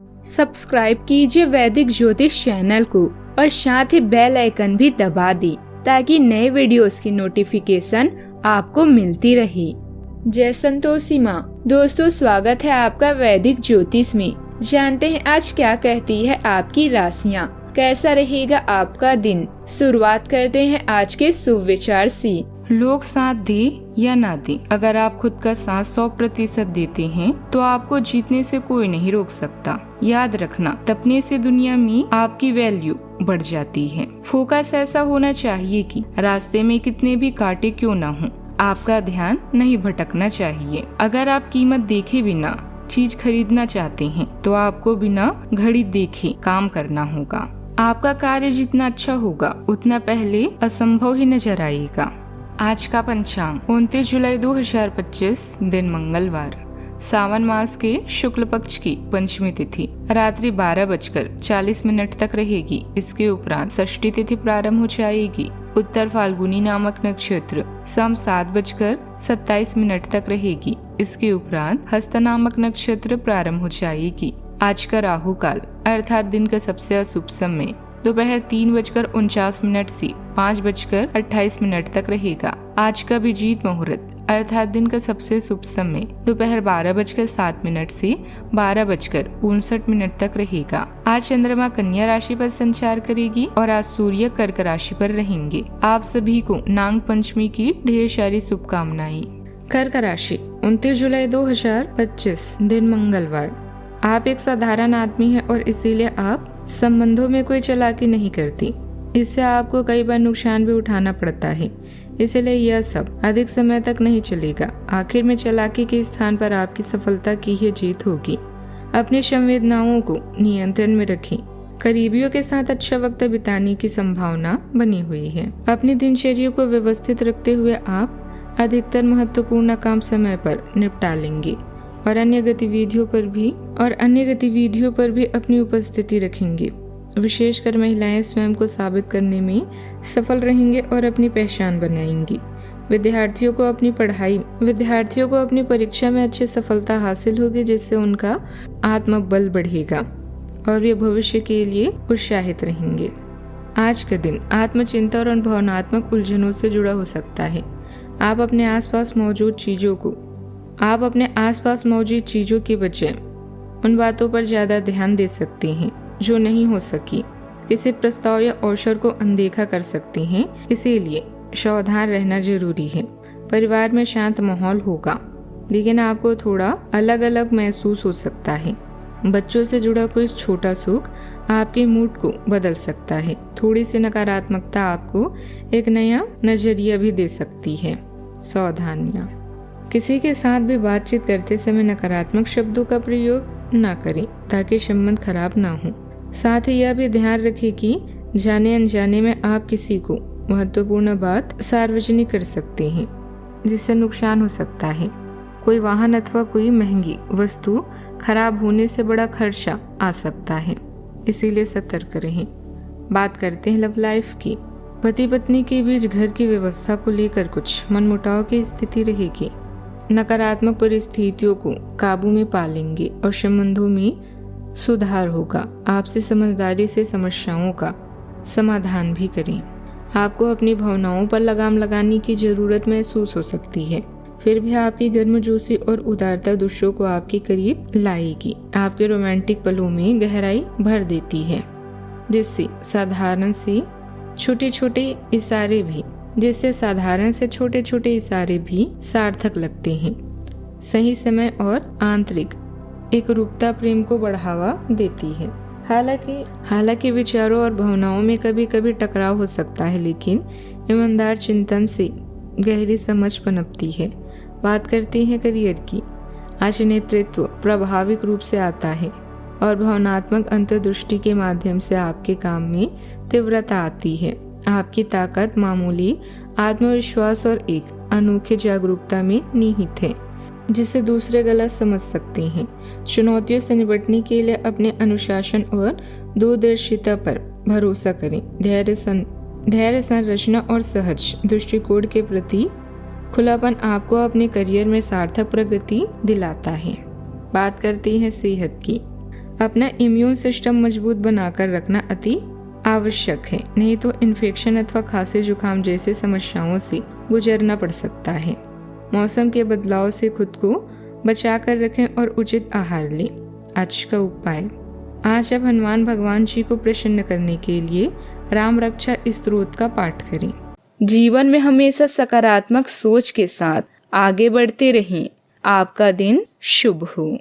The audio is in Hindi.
सब्सक्राइब कीजिए वैदिक ज्योतिष चैनल को और साथ ही बेल आइकन भी दबा दी ताकि नए वीडियोस की नोटिफिकेशन आपको मिलती रहे। जय संतोषी माँ। दोस्तों, स्वागत है आपका वैदिक ज्योतिष में। जानते हैं आज क्या कहती है आपकी राशियाँ, कैसा रहेगा आपका दिन। शुरुआत करते हैं आज के शुभ विचार से। लोग साथ दे या ना दे, अगर आप खुद का साथ 100% देते हैं तो आपको जीतने से कोई नहीं रोक सकता। याद रखना, तपने से दुनिया में आपकी वैल्यू बढ़ जाती है। फोकस ऐसा होना चाहिए कि रास्ते में कितने भी कांटे क्यों ना हो, आपका ध्यान नहीं भटकना चाहिए। अगर आप कीमत देखे बिना चीज खरीदना चाहते हैं तो आपको बिना घड़ी देखे काम करना होगा। आपका कार्य जितना अच्छा होगा उतना पहले असंभव ही नजर आएगा। आज का पंचांग 29 जुलाई 2025, दिन मंगलवार, सावन मास के शुक्ल पक्ष की पंचमी तिथि रात्रि 12:40 तक रहेगी। इसके उपरांत षष्ठी तिथि प्रारंभ हो जाएगी। उत्तर फाल्गुनी नामक नक्षत्र शाम 7:27 तक रहेगी। इसके उपरांत हस्त नामक नक्षत्र प्रारंभ हो जाएगी। आज का राहु काल अर्थात दिन का सबसे अशुभ समय दोपहर 3:49 से 5:28 तक रहेगा। आज का अभिजीत मुहूर्त अर्थात दिन का सबसे शुभ समय दोपहर 12:07 से 12:59 तक रहेगा। आज चंद्रमा कन्या राशि पर संचार करेगी और आज सूर्य कर्क राशि पर रहेंगे। आप सभी को नाग पंचमी की ढेर सारी शुभकामनाएं। कर्क राशि 29 जुलाई 2025, दिन मंगलवार। आप एक साधारण आदमी हैं और इसीलिए आप संबंधों में कोई चालाकी नहीं करती। इससे आपको कई बार नुकसान भी उठाना पड़ता है, इसलिए यह सब अधिक समय तक नहीं चलेगा। आखिर में चालाकी के स्थान पर आपकी सफलता की ही जीत होगी। अपनी संवेदनाओं को नियंत्रण में रखें। करीबियों के साथ अच्छा वक्त बिताने की संभावना बनी हुई है। अपनी दिनचर्या को व्यवस्थित रखते हुए आप अधिकतर महत्वपूर्ण काम समय पर निपटा लेंगे और अन्य गतिविधियों पर भी अपनी उपस्थिति रखेंगे। विशेषकर महिलाएं स्वयं को साबित करने में सफल रहेंगे और अपनी पहचान बनाएंगी। विद्यार्थियों को अपनी परीक्षा में अच्छी सफलता हासिल होगी, जिससे उनका आत्मबल बढ़ेगा और वे भविष्य के लिए उत्साहित रहेंगे। आज का दिन आत्मचिंता और भावनात्मक उलझनों से जुड़ा हो सकता है। आप अपने आसपास मौजूद चीजों के बजाय उन बातों पर ज्यादा ध्यान दे सकते हैं जो नहीं हो सकी। किसी प्रस्ताव या अवसर को अनदेखा कर सकते हैं, इसीलिए सावधान रहना जरूरी है। परिवार में शांत माहौल होगा, लेकिन आपको थोड़ा अलग अलग महसूस हो सकता है। बच्चों से जुड़ा कोई छोटा सुख आपके मूड को बदल सकता है। थोड़ी सी नकारात्मकता आपको एक नया नजरिया भी दे सकती है। सावधानियां। किसी के साथ भी बातचीत करते समय नकारात्मक शब्दों का प्रयोग न करें ताकि संबंध खराब ना हो। साथ ही यह भी ध्यान रखें कि जाने अनजाने में आप किसी को महत्वपूर्ण बात सार्वजनिक कर सकते हैं, जिससे नुकसान हो सकता है। कोई वाहन अथवा कोई महंगी वस्तु खराब होने से बड़ा खर्चा आ सकता है, इसीलिए सतर्क रहें। बात करते हैं लव लाइफ की। पति पत्नी के बीच घर की व्यवस्था को लेकर कुछ मनमुटाव की स्थिति रहेगी। नकारात्मक परिस्थितियों को काबू में पा लेंगे और संबंधों में सुधार होगा। आपसे समझदारी से समस्याओं का समाधान भी करें। आपको अपनी भावनाओं पर लगाम लगाने की जरूरत महसूस हो सकती है, फिर भी आपकी गर्मजोशी और उदारता दूसरों को आपके करीब लाएगी। आपके रोमांटिक पलों में गहराई भर देती है, जिससे साधारण से छोटे छोटे इशारे भी सार्थक लगते हैं। सही समय और आंतरिक एकरूपता प्रेम को बढ़ावा देती है। हालांकि विचारों और भावनाओं में कभी कभी टकराव हो सकता है, लेकिन ईमानदार चिंतन से गहरी समझ पनपती है। बात करते हैं करियर की। आज नेतृत्व प्रभाविक रूप से आता है और भावनात्मक अंतर्दृष्टि के माध्यम से आपके काम में तीव्रता आती है। आपकी ताकत मामूली आत्मविश्वास और एक अनोखी जागरूकता में निहित है, जिसे दूसरे गलत समझ सकते हैं। चुनौतियों से निपटने के लिए अपने अनुशासन और दूरदर्शिता पर भरोसा करें। धैर्य संरचना और सहज दृष्टिकोण के प्रति खुलापन आपको अपने करियर में सार्थक प्रगति दिलाता है। बात करते हैं सेहत की। अपना इम्यून सिस्टम मजबूत बनाकर रखना अति आवश्यक है, नहीं तो इन्फेक्शन अथवा खांसी जुकाम जैसे समस्याओं से गुजरना पड़ सकता है। मौसम के बदलाव से खुद को बचा कर रखें और उचित आहार लें। आज का उपाय, आज आप हनुमान भगवान जी को प्रसन्न करने के लिए राम रक्षा स्तोत्र का पाठ करें। जीवन में हमेशा सकारात्मक सोच के साथ आगे बढ़ते रहें। आपका दिन शुभ हो।